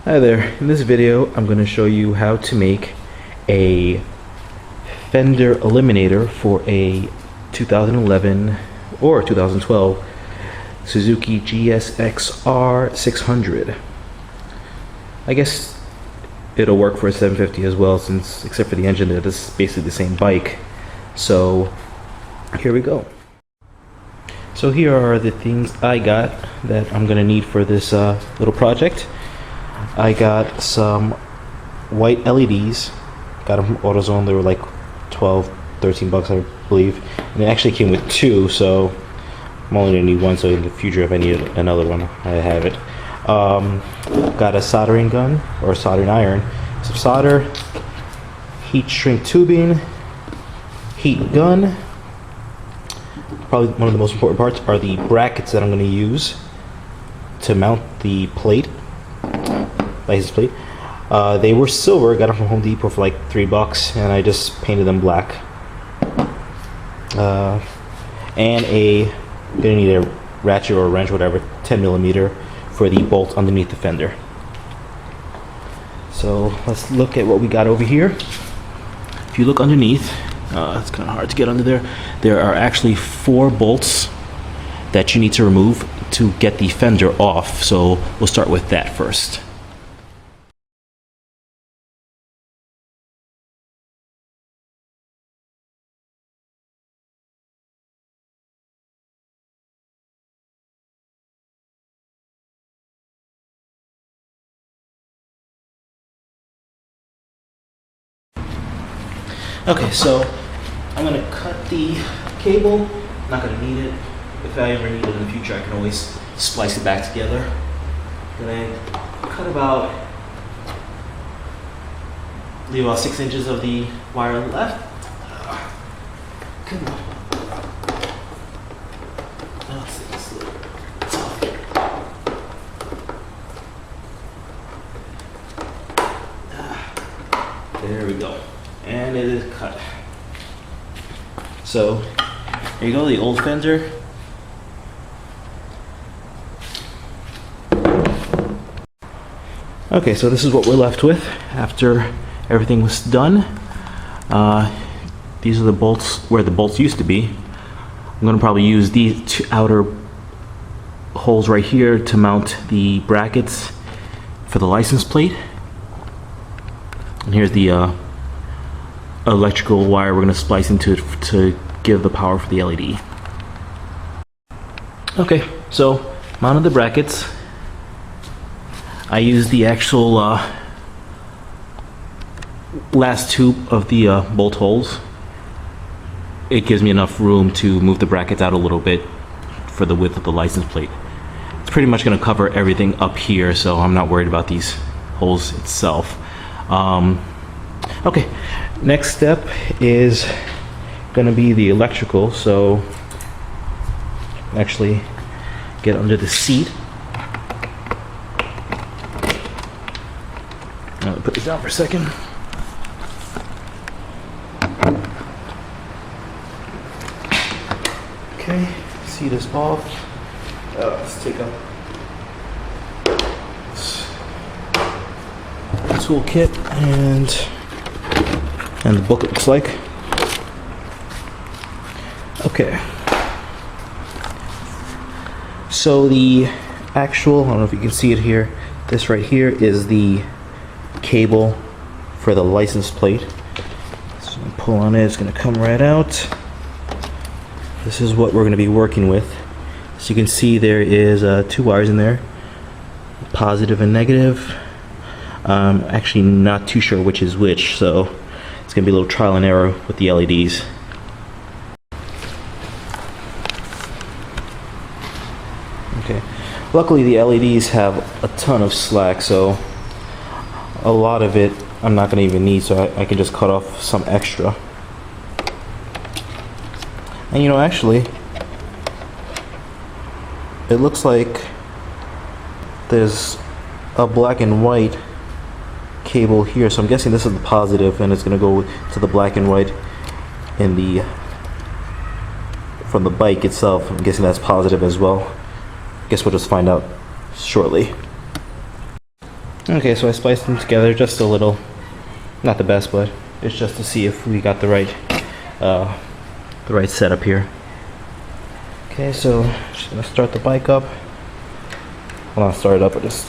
Hi there, in this video I'm going to show you how to make a fender eliminator for a 2011 or 2012 Suzuki GSX-R600. I guess it'll work for a 750 as well, since except for the engine that is basically the same bike. So here we go. So here are the things I got that I'm going to need for this little project. I got some white LEDs, got them from AutoZone. They were like 12, 13 bucks, I believe. And it actually came with two, so I'm only gonna need one, so in the future if I need another one, I have it. Got a soldering gun, or a soldering iron, some solder, heat shrink tubing, heat gun. Probably one of the most important parts are the brackets that I'm gonna use to mount the plate. License plate. They were silver, got them from Home Depot for like $3, and I just painted them black. And gonna need a ratchet or a wrench, whatever, 10mm for the bolt underneath the fender. So let's look at what we got over here. If you look underneath, it's kind of hard to get under there. There are actually 4 bolts that you need to remove to get the fender off. So we'll start with that first. Okay, so I'm going to cut the cable. I'm not going to need it. If I ever need it in the future, I can always splice it back together. Then I cut leave about 6 inches of the wire left. Come on. Oh, it's a little tough. There we go. And it is cut. So there you go, the old fender. Okay, so this is what we're left with after everything was done. These are the bolts where the bolts used to be. I'm going to probably use these 2 outer holes right here to mount the brackets for the license plate. And here's the electrical wire we're going to splice into it to give the power for the LED. Okay, so mounted the brackets. I used the actual last tube of the bolt holes. It gives me enough room to move the brackets out a little bit for the width of the license plate. It's pretty much going to cover everything up here, so I'm not worried about these holes itself. Okay, next step is going to be the electrical. So actually get under the seat. I'll put this down for a second. Okay, seat is off. Let's take up this toolkit and the book, it looks like. Okay. So the actual, I don't know if you can see it here, this right here is the cable for the license plate. So I'm gonna pull on it, it's gonna come right out. This is what we're gonna be working with. So you can see there is 2 wires in there, positive and negative. Actually not too sure which is which, so it's gonna be a little trial and error with the LEDs. Okay, luckily the LEDs have a ton of slack, so a lot of it I'm not gonna even need, so I can just cut off some extra. And you know, actually, it looks like there's a black and white cable here, so I'm guessing this is the positive, and it's going to go to the black and white in the from the bike itself. I'm guessing that's positive as well. Guess we'll just find out shortly. Okay, so I spliced them together just a little. Not the best, but it's just to see if we got the right setup here. Okay, so just gonna start the bike up. Well, not start it up, but just.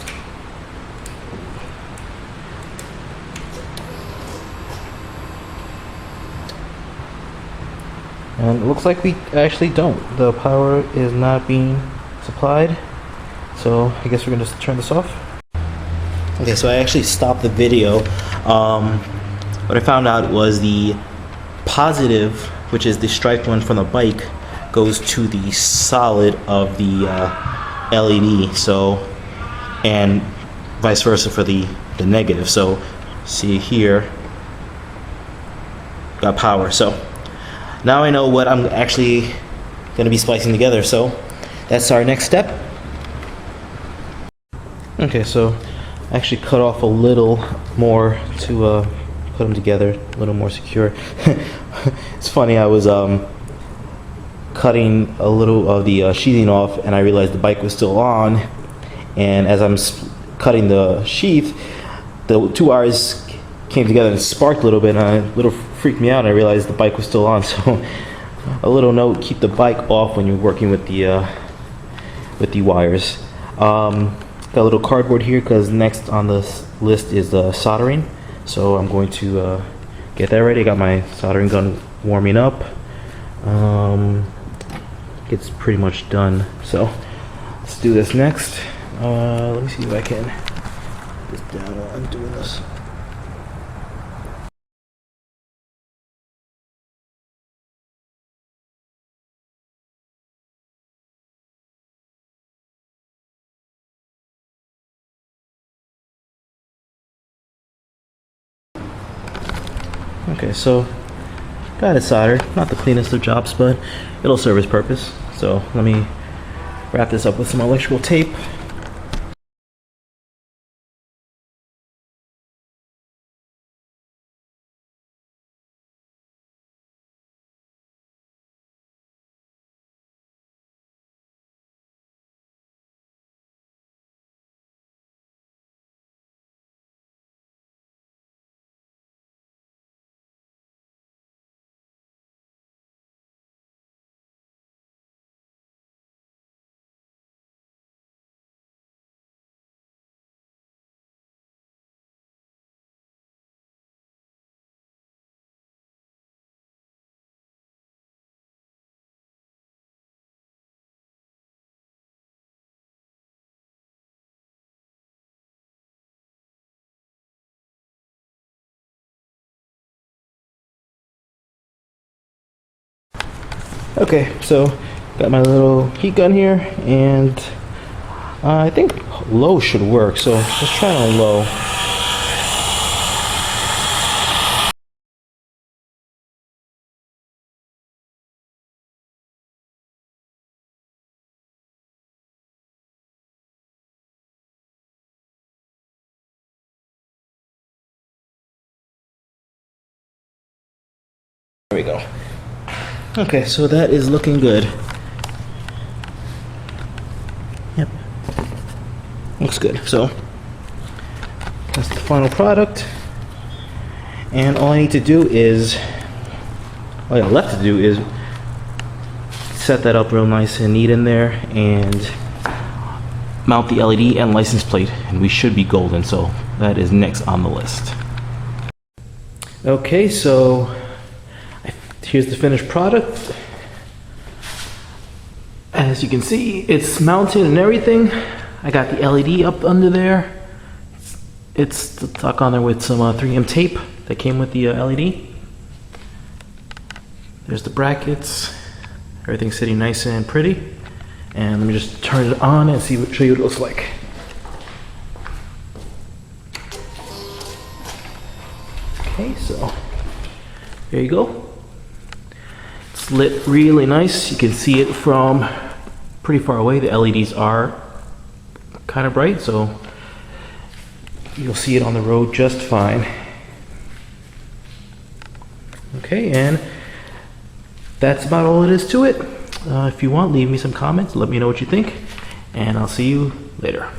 And it looks like we actually don't. The power is not being supplied. So I guess we're gonna just turn this off. Okay, so I actually stopped the video. What I found out was the positive, which is the striped one from the bike, goes to the solid of the LED. So, and vice versa for the negative. So, see here, got power. So now I know what I'm actually going to be splicing together. So that's our next step. Okay, so I actually cut off a little more to put them together, a little more secure. It's funny, I was cutting a little of the sheathing off, and I realized the bike was still on, and as I'm cutting the sheath, the two wires came together and sparked a little bit, and it little freaked me out, and I realized the bike was still on. So a little note, keep the bike off when you're working with the wires. Got a little cardboard here because next on the list is soldering, so I'm going to get that ready. I got my soldering gun warming up. It's pretty much done, so let's do this next. Let me see if I can put this down while I'm doing this. Okay, so got it soldered. Not the cleanest of jobs, but it'll serve its purpose. So let me wrap this up with some electrical tape. Okay, so got my little heat gun here, and I think low should work, so let's try on low. There we go. Okay, so that is looking good. Yep. Looks good. So that's the final product. And all I need to do is, all I got left to do is set that up real nice and neat in there and mount the LED and license plate, and we should be golden. So that is next on the list. Okay, so here's the finished product. As you can see, it's mounted and everything. I got the LED up under there. It's stuck on there with some 3M tape that came with the LED. There's the brackets. Everything's sitting nice and pretty. And let me just turn it on and show you what it looks like. Okay, so there you go. It's lit really nice. You can see it from pretty far away. The LEDs are kind of bright, so you'll see it on the road just fine. Okay, and that's about all it is to it. If you want, leave me some comments. Let me know what you think, and I'll see you later.